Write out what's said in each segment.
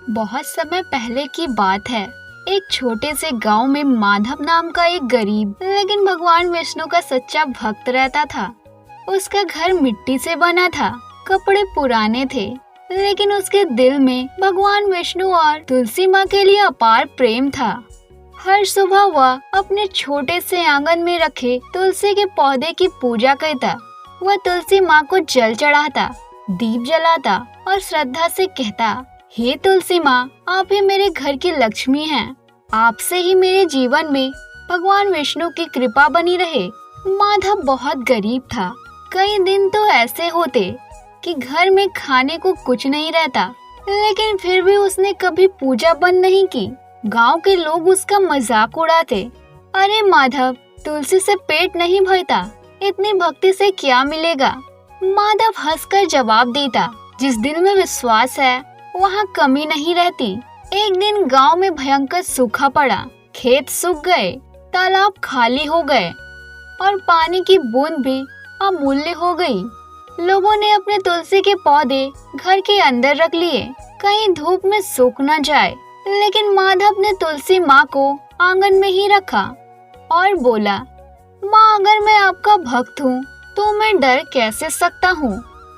बहुत समय पहले की बात है। एक छोटे से गांव में माधव नाम का एक गरीब लेकिन भगवान विष्णु का सच्चा भक्त रहता था। उसका घर मिट्टी से बना था, कपड़े पुराने थे, लेकिन उसके दिल में भगवान विष्णु और तुलसी माँ के लिए अपार प्रेम था। हर सुबह वह अपने छोटे से आंगन में रखे तुलसी के पौधे की पूजा करता। वह तुलसी माँ को जल चढ़ाता, दीप जलाता और श्रद्धा से कहता, हे तुलसी माँ, आप ही मेरे घर की लक्ष्मी हैं। आपसे ही मेरे जीवन में भगवान विष्णु की कृपा बनी रहे। माधव बहुत गरीब था। कई दिन तो ऐसे होते कि घर में खाने को कुछ नहीं रहता, लेकिन फिर भी उसने कभी पूजा बंद नहीं की। गांव के लोग उसका मजाक उड़ाते, अरे माधव, तुलसी से पेट नहीं भरता, इतनी भक्ति से क्या मिलेगा। माधव हंसकर जवाब देता, जिस दिल में विश्वास है वहाँ कमी नहीं रहती। एक दिन गांव में भयंकर सूखा पड़ा। खेत सूख गए, तालाब खाली हो गए और पानी की बूंद भी अमूल्य हो गई। लोगों ने अपने तुलसी के पौधे घर के अंदर रख लिए, कहीं धूप में सूख न जाए। लेकिन माधव ने तुलसी माँ को आंगन में ही रखा और बोला, माँ, अगर मैं आपका भक्त हूँ तो मैं डर कैसे सकता हूँ।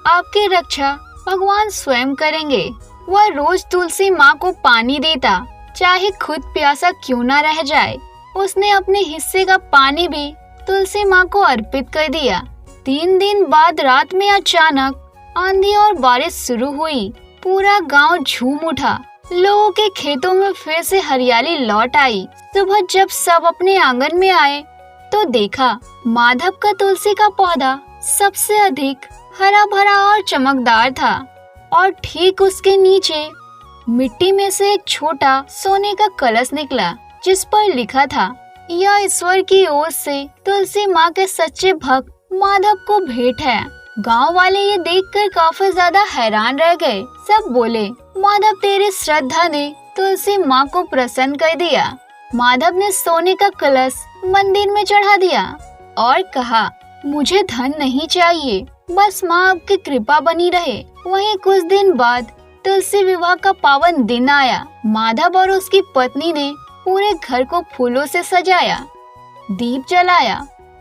आपकी रक्षा भगवान स्वयं करेंगे। वह रोज तुलसी माँ को पानी देता, चाहे खुद प्यासा क्यों न रह जाए। उसने अपने हिस्से का पानी भी तुलसी माँ को अर्पित कर दिया। 3 दिन बाद रात में अचानक आंधी और बारिश शुरू हुई। पूरा गांव झूम उठा। लोगों के खेतों में फिर से हरियाली लौट आई। सुबह जब सब अपने आंगन में आए तो देखा माधव का तुलसी का पौधा सबसे अधिक हरा भरा और चमकदार था और ठीक उसके नीचे मिट्टी में से एक छोटा सोने का कलश निकला, जिस पर लिखा था, यह ईश्वर की ओर से तुलसी माँ के सच्चे भक्त माधव को भेंट है। गांव वाले ये देखकर काफी ज्यादा हैरान रह गए। सब बोले, माधव, तेरी श्रद्धा ने तुलसी माँ को प्रसन्न कर दिया। माधव ने सोने का कलश मंदिर में चढ़ा दिया और कहा, मुझे धन नहीं चाहिए, बस माँ आपकी कृपा बनी रहे। वहीं कुछ दिन बाद तुलसी विवाह का पावन दिन आया। माधव और उसकी पत्नी ने पूरे घर को फूलों से सजाया, दीप जलाया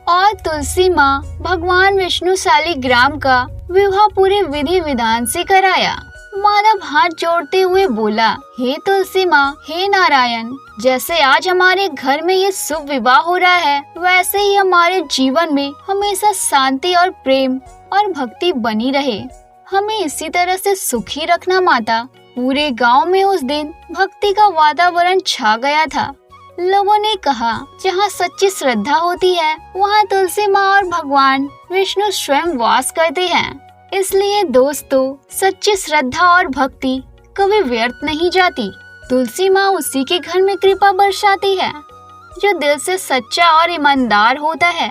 और तुलसी माँ भगवान विष्णु शालिग्राम का विवाह पूरे विधि विधान से कराया। माधव हाथ जोड़ते हुए बोला, हे तुलसी माँ, हे नारायण, जैसे आज हमारे घर में ये शुभ विवाह हो रहा है, वैसे ही हमारे जीवन में हमेशा शांति और प्रेम और भक्ति बनी रहे। हमें इसी तरह से सुखी रखना माता। पूरे गांव में उस दिन भक्ति का वातावरण छा गया था। लोगों ने कहा, जहाँ सच्ची श्रद्धा होती है वहाँ तुलसी माँ और भगवान विष्णु स्वयं वास करते हैं। इसलिए दोस्तों, सच्ची श्रद्धा और भक्ति कभी व्यर्थ नहीं जाती। तुलसी माँ उसी के घर में कृपा बरसाती है जो दिल से सच्चा और ईमानदार होता है।